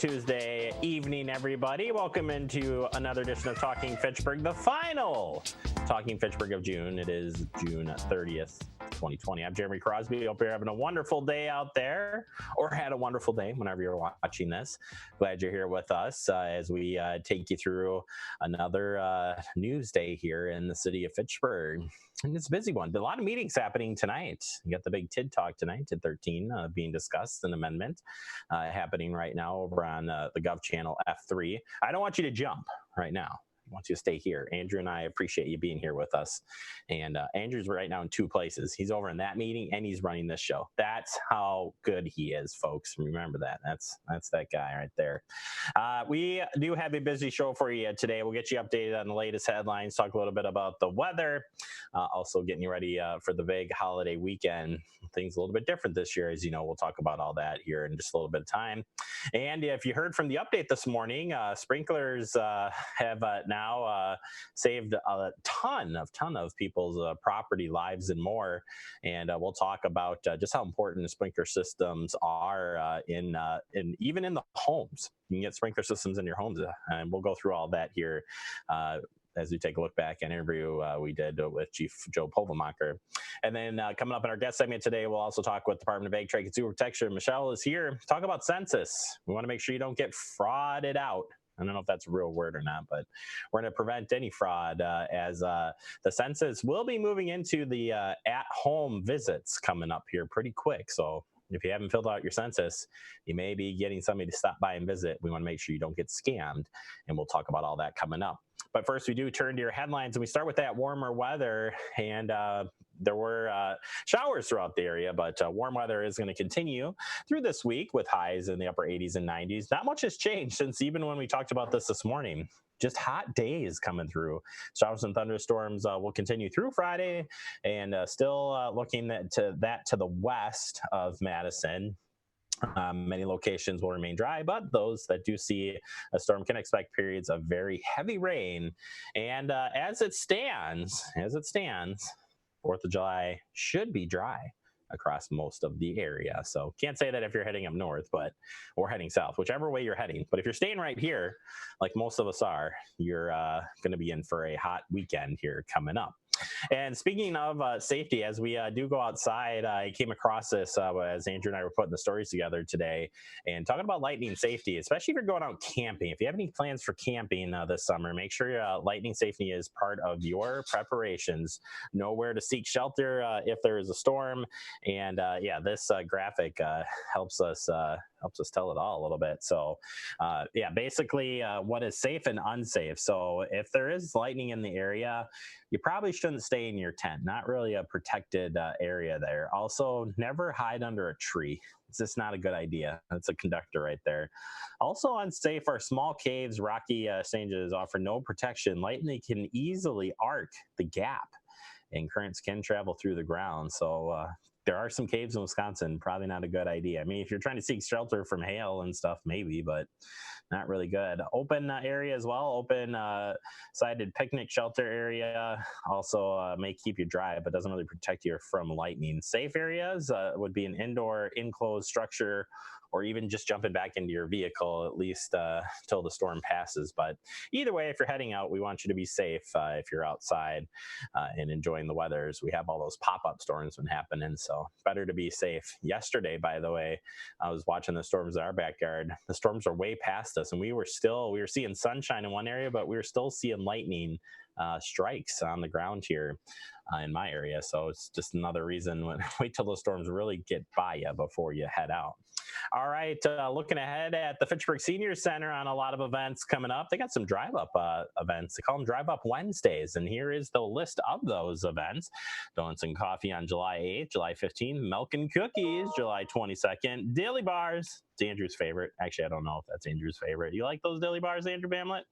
Tuesday evening, everybody. Welcome into another edition of Talking Fitchburg, the final Talking Fitchburg of June. It is June 30th, 2020. I'm Jeremy Crosby. Hope you're having a wonderful day out there, or had a wonderful day whenever you're watching this. Glad you're here with us as we take you through another news day here in the city of Fitchburg. And it's a busy one. A lot of meetings happening tonight. You got the big TID talk tonight at 13 being discussed, an amendment happening right now over on the Gov channel F3. I don't want you to jump right now. I want you to stay here. Andrew and I appreciate you being here with us. And Andrew's right now in two places. He's over in that meeting and he's running this show. That's how good he is, folks. Remember that. That's that guy right there. We do have a busy show for you today. We'll get you updated on the latest headlines, talk a little bit about the weather, also getting you ready for the big holiday weekend. Things a little bit different this year, as you know. We'll talk about all that here in just a little bit of time. And if you heard from the update this morning, sprinklers have now saved a ton of people's property, lives, and more. And we'll talk about just how important the sprinkler systems are in even in the homes. You can get sprinkler systems in your homes, and we'll go through all that here as we take a look back at an interview we did with Chief Joe Povemacher. And then coming up in our guest segment today, we'll also talk with Department of Ag, Trade, Consumer Protection. Michelle is here to talk about census. We want to make sure you don't get frauded out. I don't know if that's a real word or not, but we're going to prevent any fraud as the census will be moving into the at-home visits coming up here pretty quick. So if you haven't filled out your census, you may be getting somebody to stop by and visit. We want to make sure you don't get scammed, and we'll talk about all that coming up. But first, we do turn to your headlines, and we start with that warmer weather. And there were showers throughout the area, but warm weather is going to continue through this week with highs in the upper 80s and 90s. Not much has changed since even when we talked about this morning. Just hot days coming through. Showers and thunderstorms will continue through Friday, and still looking to the west of Madison. Many locations will remain dry, but those that do see a storm can expect periods of very heavy rain. And as it stands, 4th of July should be dry across most of the area. So can't say that if you're heading up north, or heading south, whichever way you're heading. But if you're staying right here, like most of us are, you're going to be in for a hot weekend here coming up. And speaking of safety, as we do go outside, I came across this as Andrew and I were putting the stories together today and talking about lightning safety, especially if you're going out camping. If you have any plans for camping this summer, make sure lightning safety is part of your preparations. Know where to seek shelter if there is a storm. And this graphic helps us tell it all a little bit. So basically what is safe and unsafe. So if there is lightning in the area, you probably shouldn't stay in your tent. Not really a protected area there. Also, never hide under a tree. It's just not a good idea. That's a conductor right there. Also unsafe are small caves. Rocky exchanges offer no protection. Lightning can easily arc the gap, and currents can travel through the ground. So there are some caves in Wisconsin, probably not a good idea. I mean, if you're trying to seek shelter from hail and stuff, maybe, but not really good. Open area as well, open sided picnic shelter area also may keep you dry, but doesn't really protect you from lightning. Safe areas would be an indoor enclosed structure, or even just jumping back into your vehicle, at least till the storm passes. But either way, if you're heading out, we want you to be safe if you're outside and enjoying the weather. We have all those pop-up storms been happening, so better to be safe. Yesterday, by the way, I was watching the storms in our backyard. The storms are way past us, and we were seeing sunshine in one area, but we were still seeing lightning strikes on the ground here in my area. So it's just another reason wait till those storms really get by you before you head out. All right, looking ahead at the Fitchburg Senior Center on a lot of events coming up. They got some drive-up events. They call them Drive-Up Wednesdays, and here is the list of those events. Donuts and coffee on July 8th, July 15th, milk and cookies, July 22nd, dilly bars. It's Andrew's favorite. Actually, I don't know if that's Andrew's favorite. You like those dilly bars, Andrew Bamlett?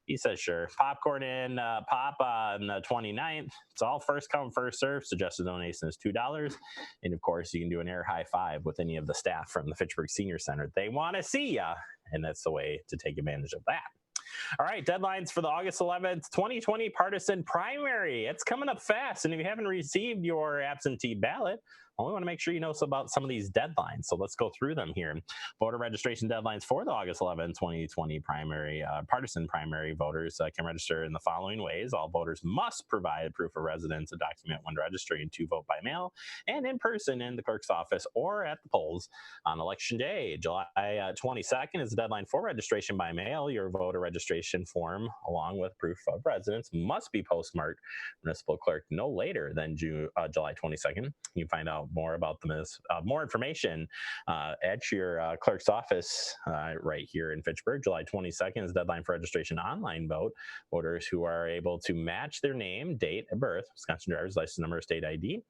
He says, sure. Popcorn and pop on the 29th. It's all first come, first serve. Suggested donation is $2. And of course, you can do an air high five with any of the staff from the Fitchburg Senior Center. They want to see ya, and that's the way to take advantage of that. All right, deadlines for the August 11th, 2020 Partisan primary. It's coming up fast, and if you haven't received your absentee ballot, Well, we want to make sure you know about some of these deadlines. So let's go through them here. Voter registration deadlines for the August 11, 2020 primary, partisan primary voters can register in the following ways. All voters must provide proof of residence, a document when registering to vote by mail and in person in the clerk's office or at the polls on Election Day. July 22nd is the deadline for registration by mail. Your voter registration form, along with proof of residence, must be postmarked municipal clerk no later than July 22nd. You can find out more about more information at your clerk's office right here in Fitchburg. July 22nd is the deadline for registration online vote. Voters who are able to match their name, date of birth, Wisconsin driver's license number, state ID,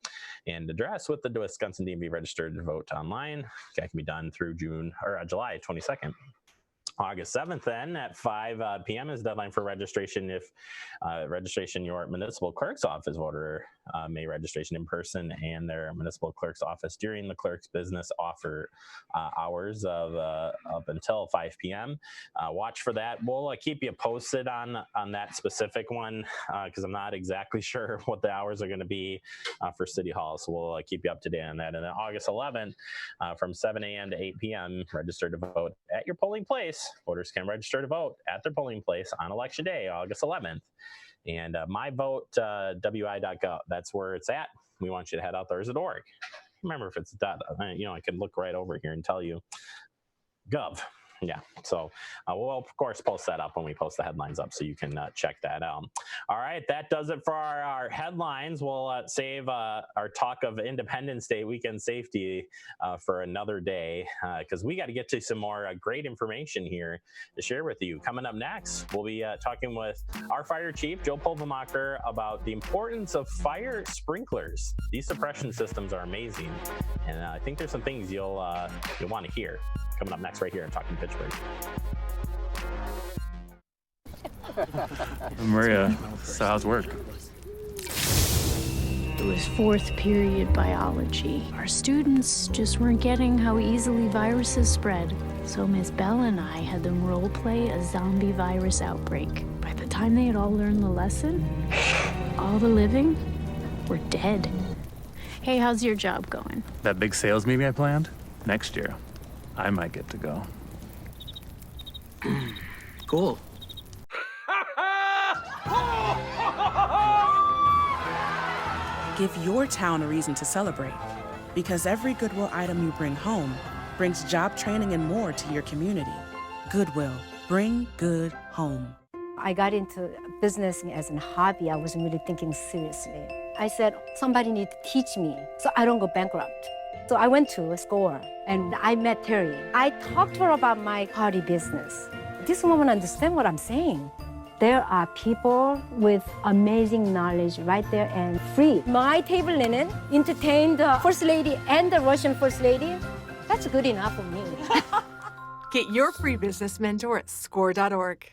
and address with the Wisconsin DMV registered to vote online. That can be done through July 22nd. August 7th, then, at 5 p.m. is the deadline for registration. If registration, your municipal clerk's office voter may registration in person and their municipal clerk's office during the clerk's business hours of up until 5 p.m. Watch for that. We'll keep you posted on that specific one because I'm not exactly sure what the hours are going to be for City Hall. So we'll keep you up to date on that. And then August 11th, from 7 a.m. to 8 p.m., register to vote at your polling place. Voters can register to vote at their polling place on Election Day, August 11th. And myvote.wi.gov, that's where it's at. We want you to head out there. Is it org? Remember, if it's I can look right over here and tell you gov. Yeah, so we'll of course post that up when we post the headlines up, so you can check that out. All right, that does it for our headlines. We'll save our talk of Independence Day weekend safety for another day because we got to get to some more great information here to share with you. Coming up next, we'll be talking with our fire chief, Joe Pulvermacher, about the importance of fire sprinklers. These suppression systems are amazing, and I think there's some things you'll want to hear. Coming up next right here in Talking Fitchburg. Maria, so how's work? It was fourth period biology. Our students just weren't getting how easily viruses spread. So Ms. Bell and I had them role play a zombie virus outbreak. By the time they had all learned the lesson, all the living were dead. Hey, how's your job going? That big sales meeting I planned? Next year. I might get to go. Cool. Give your town a reason to celebrate. Because every Goodwill item you bring home brings job training and more to your community. Goodwill. Bring good home. I got into business as a hobby. I wasn't really thinking seriously. I said, somebody needs to teach me so I don't go bankrupt. So I went to a store and I met Terry. I talked to her about my party business. This woman understands what I'm saying. There are people with amazing knowledge right there and free. My table linen entertained the First Lady and the Russian First Lady. That's good enough for me. Get your free business mentor at score.org.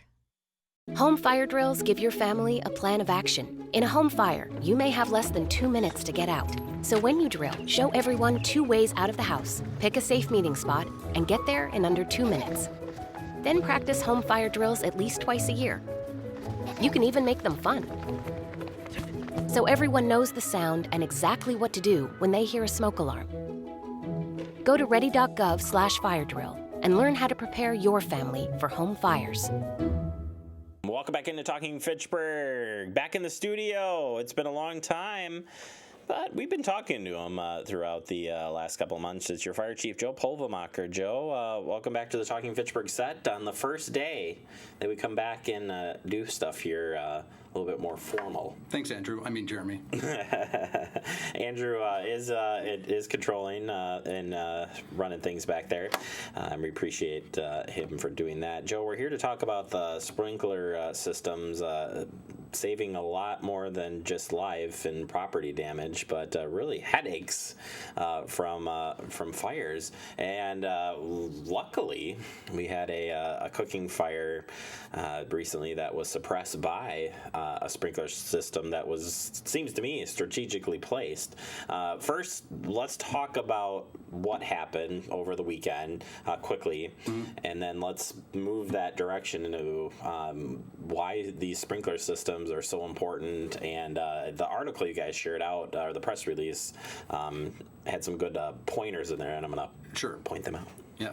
Home fire drills give your family a plan of action. In a home fire, you may have less than 2 minutes to get out. So when you drill, show everyone 2 ways out of the house, pick a safe meeting spot, and get there in under 2 minutes. Then practice home fire drills at least twice a year. You can even make them fun. So everyone knows the sound and exactly what to do when they hear a smoke alarm. Go to ready.gov/fire drill and learn how to prepare your family for home fires. Welcome back into Talking Fitchburg. Back in the studio. It's been a long time, but we've been talking to him throughout the last couple of months. It's your fire chief, Joe Pulvermacher. Joe, welcome back to the Talking Fitchburg set on the first day that we come back and do stuff here a little bit more formal. Thanks, Andrew. I mean, Jeremy. Andrew is controlling and running things back there. We appreciate him for doing that. Joe, we're here to talk about the sprinkler systems saving a lot more than just life and property damage, but really headaches from fires. And luckily, we had a cooking fire recently that was suppressed by a sprinkler system that seems to me strategically placed. First, let's talk about what happened over the weekend quickly, and then let's move that direction into why these sprinkler systems are so important. And the article you guys shared out, or the press release, had some good pointers in there, and I'm going to point them out. Yeah.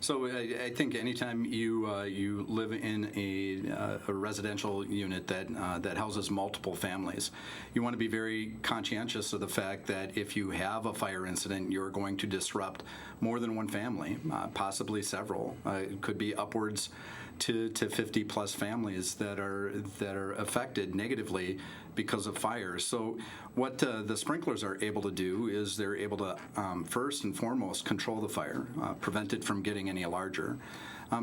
So I think anytime you live in a residential unit that houses multiple families, you want to be very conscientious of the fact that if you have a fire incident, you're going to disrupt more than one family, possibly several. It could be upwards to 50 plus families that are affected negatively because of fires. So what the sprinklers are able to do is they're able to first and foremost control the fire, prevent it from getting any larger.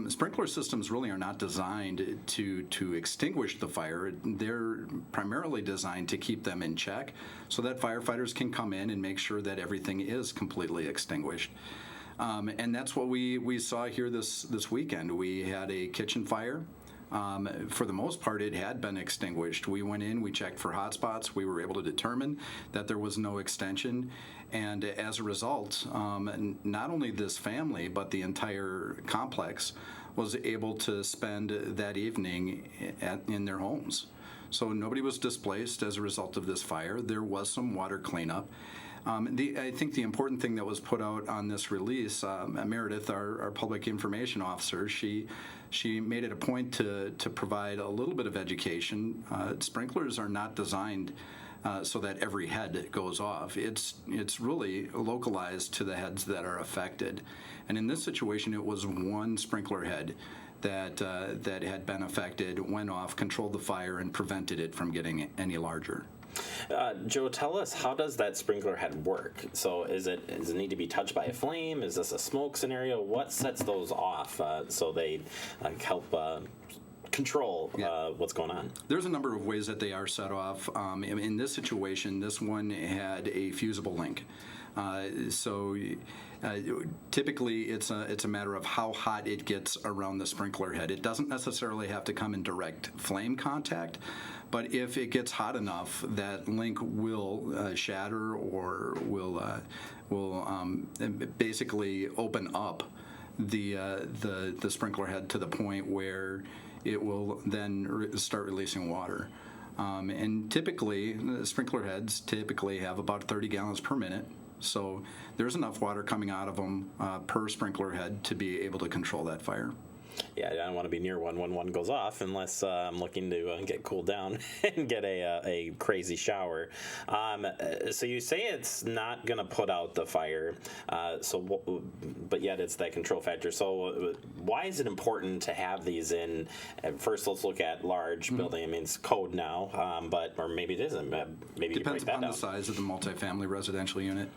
Sprinkler systems really are not designed to extinguish the fire. They're primarily designed to keep them in check so that firefighters can come in and make sure that everything is completely extinguished. And that's what we saw here this weekend. We had a kitchen fire. For the most part, it had been extinguished. We went in, we checked for hot spots. We were able to determine that there was no extension. And as a result, not only this family, but the entire complex was able to spend that evening in their homes. So nobody was displaced as a result of this fire. There was some water cleanup. I think the important thing that was put out on this release, Meredith, our public information officer, she made it a point to provide a little bit of education. Sprinklers are not designed so that every head goes off. It's really localized to the heads that are affected. And in this situation, it was one sprinkler head that had been affected, went off, controlled the fire, and prevented it from getting any larger. Joe, tell us, how does that sprinkler head work? So does it need to be touched by a flame? Is this a smoke scenario? What sets those off so they help control what's going on? There's a number of ways that they are set off. In this situation, this one had a fusible link. Typically, it's a matter of how hot it gets around the sprinkler head. It doesn't necessarily have to come in direct flame contact, but if it gets hot enough, that link will shatter or will basically open up the sprinkler head to the point where it will then start releasing water. And typically, sprinkler heads have about 30 gallons per minute. So there's enough water coming out of them per sprinkler head to be able to control that fire. Yeah, I don't want to be near one when one goes off unless I'm looking to get cooled down and get a crazy shower. So you say it's not going to put out the fire, but yet it's that control factor. So why is it important to have these in? First, let's look at large building. I mean, it's code now, or maybe it isn't. Maybe depends you break that upon down. The size of the multifamily residential unit.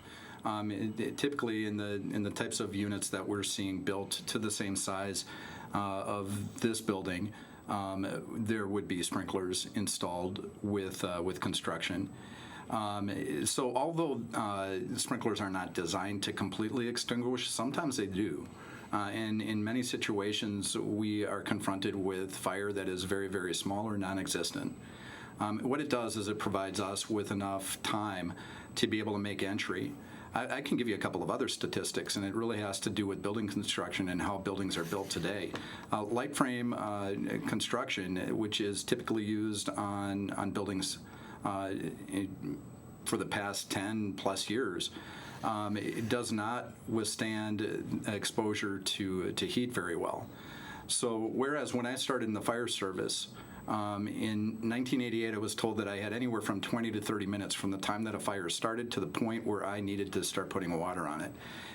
Typically, in the types of units that we're seeing built to the same size of this building, there would be sprinklers installed with construction. So although sprinklers are not designed to completely extinguish, sometimes they do. And in many situations, we are confronted with fire that is very, very small or non-existent. What it does is it provides us with enough time to be able to make entry. I can give you a couple of other statistics, and it really has to do with building construction and how buildings are built today. Light frame construction, which is typically used on buildings for the past 10 plus years, it does not withstand exposure to heat very well. So whereas when I started in the fire service, in 1988, I was told that I had anywhere from 20 to 30 minutes from the time that a fire started to the point where I needed to start putting water on it.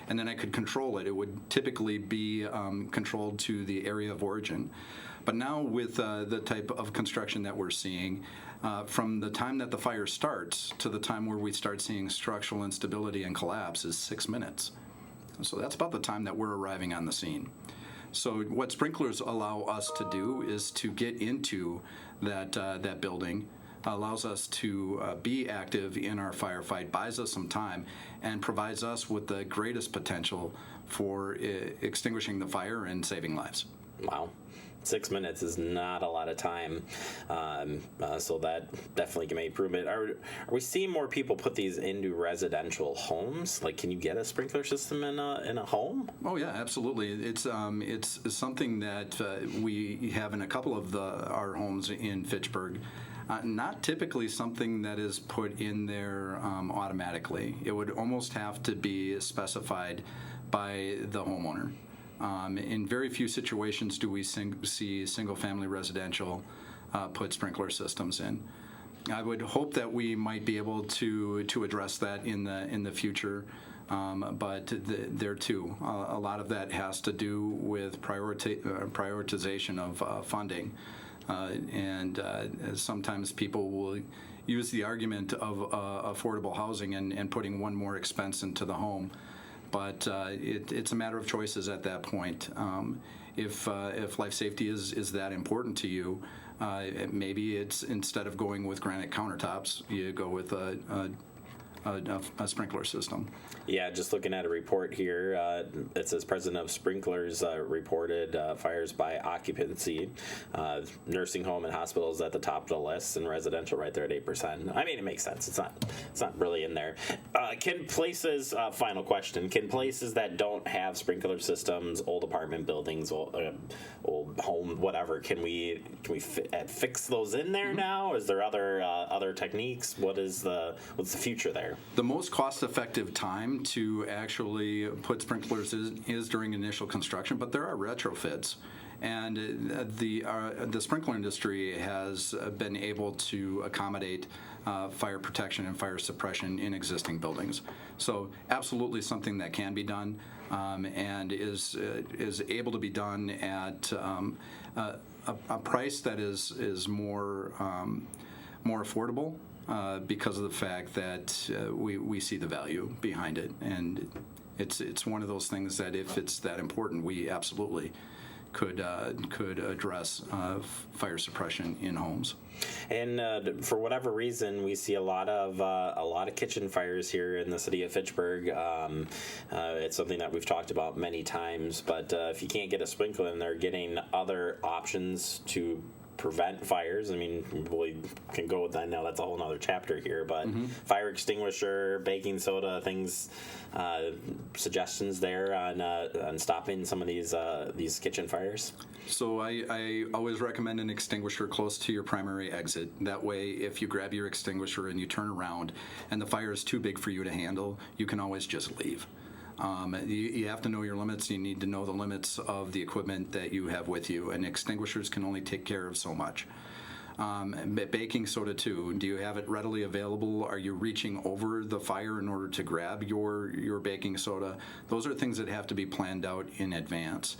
And then I could control it. It would typically be controlled to the area of origin. But now with the type of construction that we're seeing, from the time that the fire starts to the time where we start seeing structural instability and collapse is 6 minutes. So that's about the time that we're arriving on the scene. So what sprinklers allow us to do is to get into that building, allows us to be active in our firefight, buys us some time, and provides us with the greatest potential for extinguishing the fire and saving lives. Wow. 6 minutes is not a lot of time, so that definitely can make improvement. Are we seeing more people put these into residential homes? Like, can you get a sprinkler system in a home? Oh yeah, absolutely. It's something that we have in a couple of our homes in Fitchburg. Not typically something that is put in there automatically. It would almost have to be specified by the homeowner. In very few situations do we see single-family residential put sprinkler systems in. I would hope that we might be able to address that in the future, but there too, a lot of that has to do with prioritization of funding, and sometimes people will use the argument of affordable housing and putting one more expense into the home. But it's a matter of choices at that point. If life safety is that important to you, maybe it's, instead of going with granite countertops, you go with a sprinkler system. Yeah, just looking at a report here, it says President of Sprinklers reported fires by occupancy. Nursing home and hospitals at the top of the list, and residential right there at 8%. I mean, it makes sense. It's not really in there. Can places, final question, can places that don't have sprinkler systems, old apartment buildings, old home, whatever, can we fix those in there now? Is there other techniques? What's the future there? The most cost-effective time to actually put sprinklers is during initial construction, but there are retrofits. And the sprinkler industry has been able to accommodate fire protection and fire suppression in existing buildings. So absolutely something that can be done, and is able to be done at a price that is more affordable. Because of the fact that we see the value behind it, and it's one of those things that if it's that important, we absolutely could address fire suppression in homes. And for whatever reason, we see a lot of kitchen fires here in the city of Fitchburg. It's something that we've talked about many times. But if you can't get a sprinkler in there, getting other options to prevent fires. I mean, we can go with that now. That's a whole other chapter here. But fire extinguisher, baking soda, things, suggestions there on stopping some of these kitchen fires. So I always recommend an extinguisher close to your primary exit. That way, if you grab your extinguisher and you turn around and the fire is too big for you to handle, you can always just leave. You have to know your limits. You need to know the limits of the equipment that you have with you, and extinguishers can only take care of so much. Baking soda too. Do you have it readily available? Are you reaching over the fire in order to grab your baking soda? Those are things that have to be planned out in advance.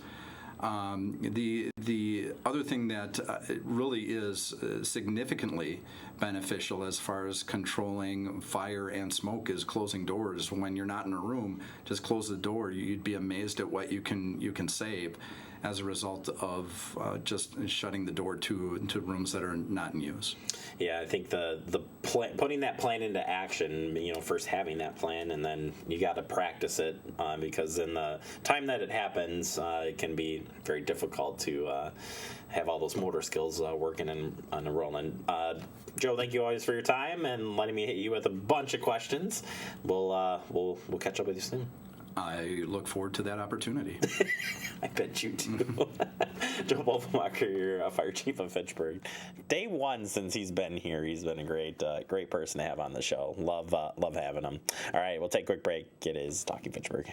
The other thing that really is significantly beneficial as far as controlling fire and smoke is closing doors. When you're not in a room, just close the door. You'd be amazed at what you can save as a result of just shutting the door to rooms that are not in use. Yeah, I think the putting that plan into action, first having that plan, and then you got to practice it, because in the time that it happens, it can be very difficult to have all those motor skills working and rolling. Joe, thank you always for your time and letting me hit you with a bunch of questions. We'll catch up with you soon. I look forward to that opportunity. I bet you do. Joe Bolfenbacher, you're fire chief of Fitchburg. Day one since he's been here. He's been a great person to have on the show. Love having him. All right, we'll take a quick break. It is Talking Fitchburg.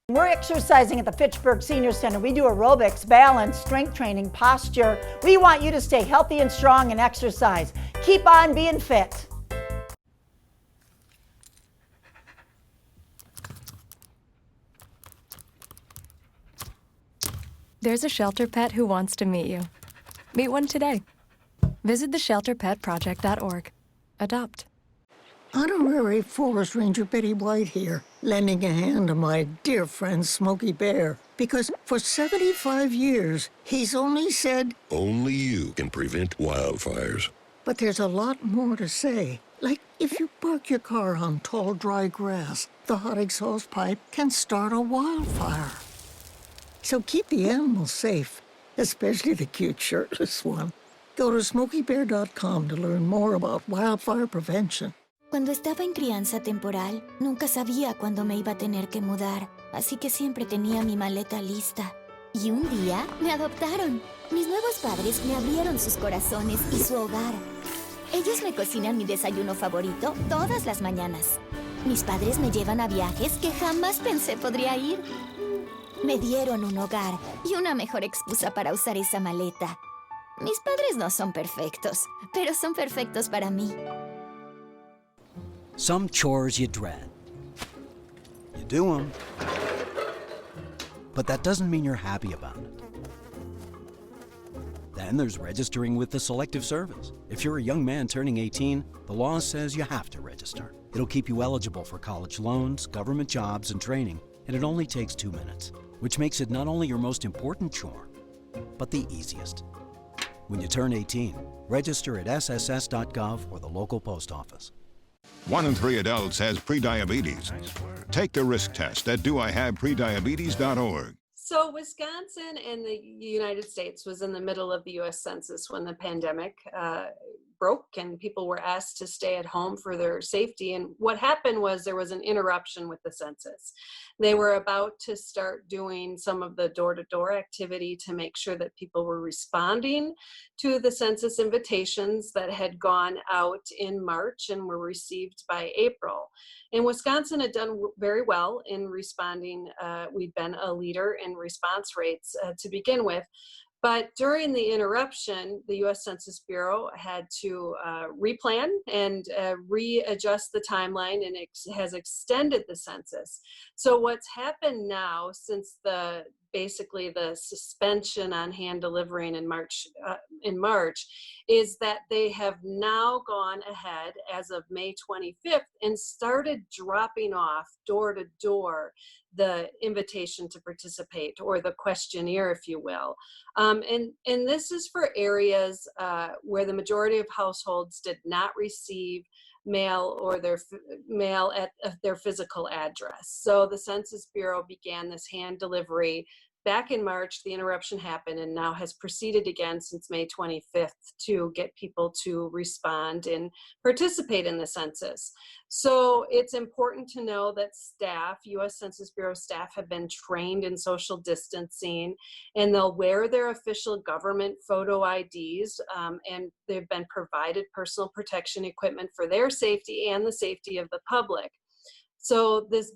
We're exercising at the Fitchburg Senior Center. We do aerobics, balance, strength training, posture. We want you to stay healthy and strong and exercise. Keep on being fit. There's a shelter pet who wants to meet you. Meet one today. Visit theshelterpetproject.org. Adopt. Honorary Forest Ranger Betty White here, lending a hand to my dear friend Smokey Bear. Because for 75 years, he's only said, only you can prevent wildfires. But there's a lot more to say. Like, if you park your car on tall, dry grass, the hot exhaust pipe can start a wildfire. So keep the animals safe, especially the cute shirtless one. Go to SmokeyBear.com to learn more about wildfire prevention. Cuando estaba en crianza temporal, nunca sabía cuándo me iba a tener que mudar, así que siempre tenía mi maleta lista. Y un día me adoptaron. Mis nuevos padres me abrieron sus corazones y su hogar. Ellos me cocinan mi desayuno favorito todas las mañanas. Mis padres me llevan a viajes que jamás pensé podría ir. Me dieron un hogar y una mejor excusa para usar esa maleta. Mis padres no son perfectos, pero son perfectos para mí. Some chores you dread. You do them, but that doesn't mean you're happy about it. Then there's registering with the Selective Service. If you're a young man turning 18, the law says you have to register. It'll keep you eligible for college loans, government jobs, and training, and it only takes 2 minutes, which makes it not only your most important chore, but the easiest. When you turn 18, register at sss.gov or the local post office. 1 in 3 adults has prediabetes. Take the risk test at doihaveprediabetes.org. So Wisconsin and the United States was in the middle of the U.S. Census when the pandemic broke and people were asked to stay at home for their safety. And what happened was there was an interruption with the census. They were about to start doing some of the door-to-door activity to make sure that people were responding to the census invitations that had gone out in March and were received by April. And Wisconsin had done very well in responding. We'd been a leader in response rates to begin with. But during the interruption, the U.S. Census Bureau had to replan and readjust the timeline, and it has extended the census. So what's happened now, since basically the suspension on hand delivering in March, is that they have now gone ahead as of May 25th and started dropping off door to door the invitation to participate, or the questionnaire, if you will. And this is for areas where the majority of households did not receive mail or their mail at their physical address. So the Census Bureau began this hand delivery back in March. The interruption happened and now has proceeded again since May 25th to get people to respond and participate in the census. So it's important to know that staff, U.S. Census Bureau staff, have been trained in social distancing, and they'll wear their official government photo IDs, and they've been provided personal protection equipment for their safety and the safety of the public. So this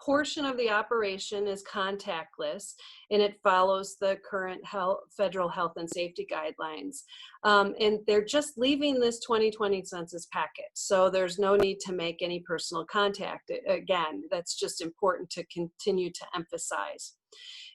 portion of the operation is contactless, and it follows the current federal health and safety guidelines. And they're just leaving this 2020 census packet, so there's no need to make any personal contact. Again, that's just important to continue to emphasize.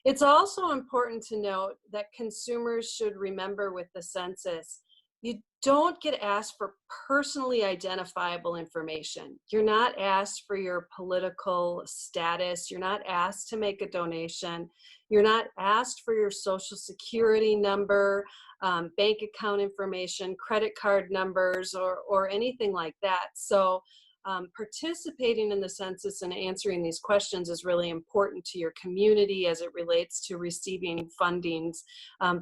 It's also important to note that consumers should remember with the census, you don't get asked for personally identifiable information. You're not asked for your political status. You're not asked to make a donation. You're not asked for your social security number, bank account information, credit card numbers, or anything like that. So participating in the census and answering these questions is really important to your community as it relates to receiving fundings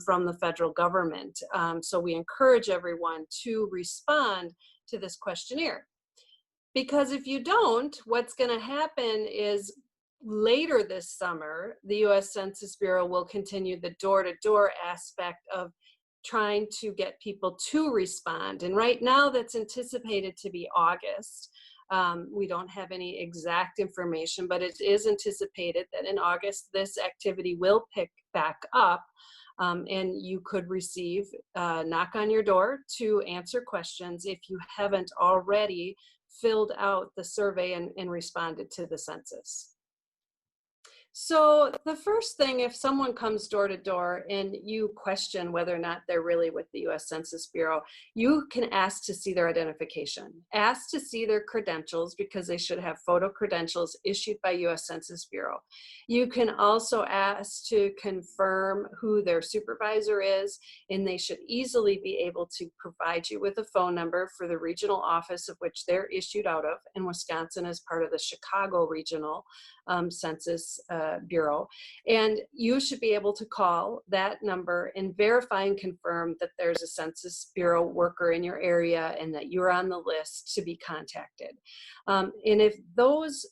from the federal government. So we encourage everyone to respond to this questionnaire. Because if you don't, what's going to happen is later this summer, the U.S. Census Bureau will continue the door-to-door aspect of trying to get people to respond. And right now that's anticipated to be August. We don't have any exact information, but it is anticipated that in August, this activity will pick back up, and you could receive a knock on your door to answer questions if you haven't already filled out the survey and responded to the census. So the first thing, if someone comes door to door and you question whether or not they're really with the U.S. Census Bureau, you can ask to see their identification. Ask to see their credentials, because they should have photo credentials issued by U.S. Census Bureau. You can also ask to confirm who their supervisor is, and they should easily be able to provide you with a phone number for the regional office of which they're issued out of. And Wisconsin is part of the Chicago Regional Census Bureau, and you should be able to call that number and verify and confirm that there's a Census Bureau worker in your area and that you're on the list to be contacted. And if those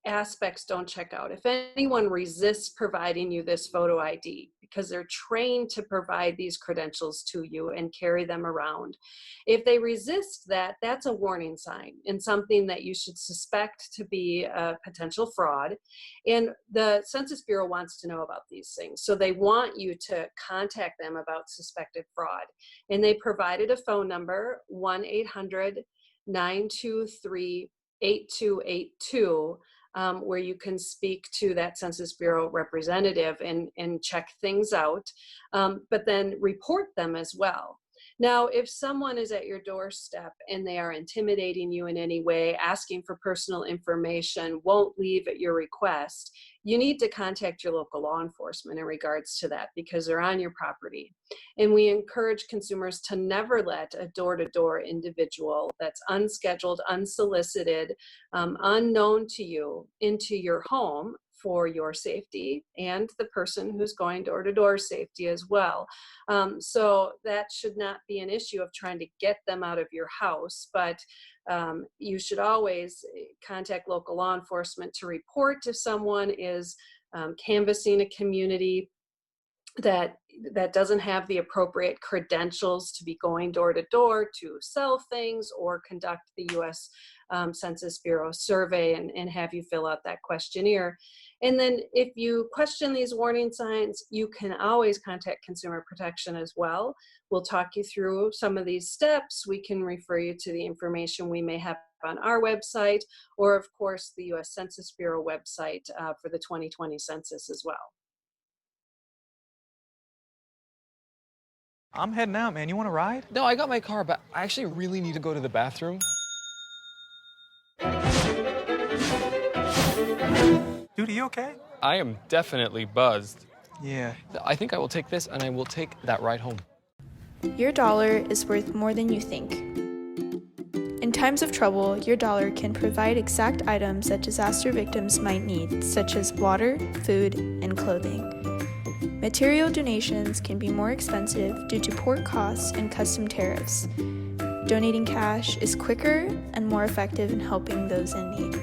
aspects don't check out, if anyone resists providing you this photo ID because they're trained to provide these credentials to you and carry them around, if they resist that, that's a warning sign and something that you should suspect to be a potential fraud. And the Census Bureau wants to know about these things, so they want you to contact them about suspected fraud. And they provided a phone number, 1-800-923-8282, where you can speak to that Census Bureau representative and check things out, but then report them as well. Now, if someone is at your doorstep and they are intimidating you in any way, asking for personal information, won't leave at your request, you need to contact your local law enforcement in regards to that, because they're on your property. And we encourage consumers to never let a door-to-door individual that's unscheduled, unsolicited, unknown to you into your home for your safety and the person who's going door-to-door safety as well. So that should not be an issue of trying to get them out of your house, but you should always contact local law enforcement to report if someone is canvassing a community that doesn't have the appropriate credentials to be going door to door to sell things or conduct the U.S. Census Bureau survey and have you fill out that questionnaire. And then if you question these warning signs, you can always contact Consumer Protection as well. We'll talk you through some of these steps. We can refer you to the information we may have on our website, or of course the U.S. Census Bureau website for the 2020 census as well. I'm heading out, man. You want to ride? No, I got my car, but I actually really need to go to the bathroom. Dude, are you okay? I am definitely buzzed. Yeah. I think I will take this, and I will take that ride home. Your dollar is worth more than you think. In times of trouble, your dollar can provide exact items that disaster victims might need, such as water, food, and clothing. Material donations can be more expensive due to port costs and custom tariffs. Donating cash is quicker and more effective in helping those in need.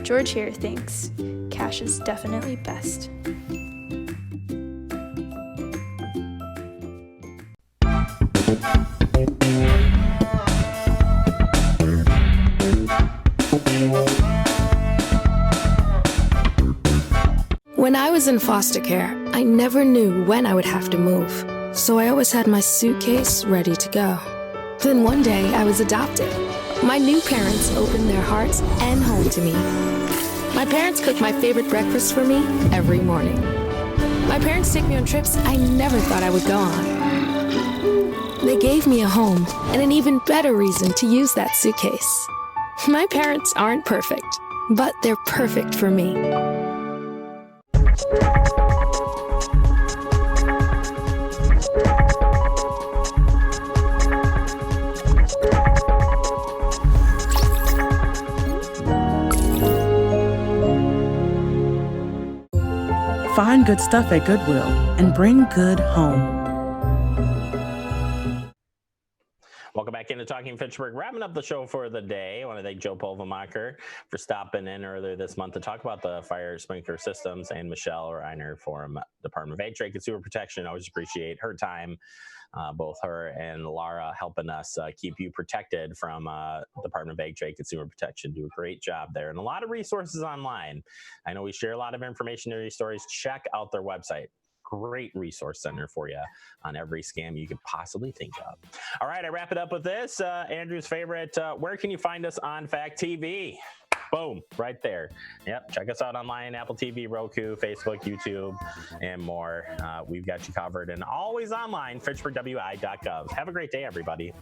George here thinks cash is definitely best. When I was in foster care, I never knew when I would have to move, so I always had my suitcase ready to go. Then one day, I was adopted. My new parents opened their hearts and home to me. My parents cook my favorite breakfast for me every morning. My parents take me on trips I never thought I would go on. They gave me a home and an even better reason to use that suitcase. My parents aren't perfect, but they're perfect for me. Find good stuff at Goodwill and bring good home. Welcome back into Talking Fitchburg. Wrapping up the show for the day. I want to thank Joe Polvemacher for stopping in earlier this month to talk about the fire sprinkler systems, and Michelle Reiner from Department of Ag, Trade, Consumer Protection. I always appreciate her time, both her and Laura helping us keep you protected from Department of Ag, Trade, Consumer Protection. Do a great job there. And a lot of resources online. I know we share a lot of information in these stories. Check out their website. Great resource center for you on every scam you could possibly think of. All right, I wrap it up with this. Andrew's favorite, where can you find us on Fact TV? Boom, right there. Yep, check us out online, Apple TV, Roku, Facebook, YouTube, and more. We've got you covered, and always online, fitchburgwi.gov. Have a great day, everybody.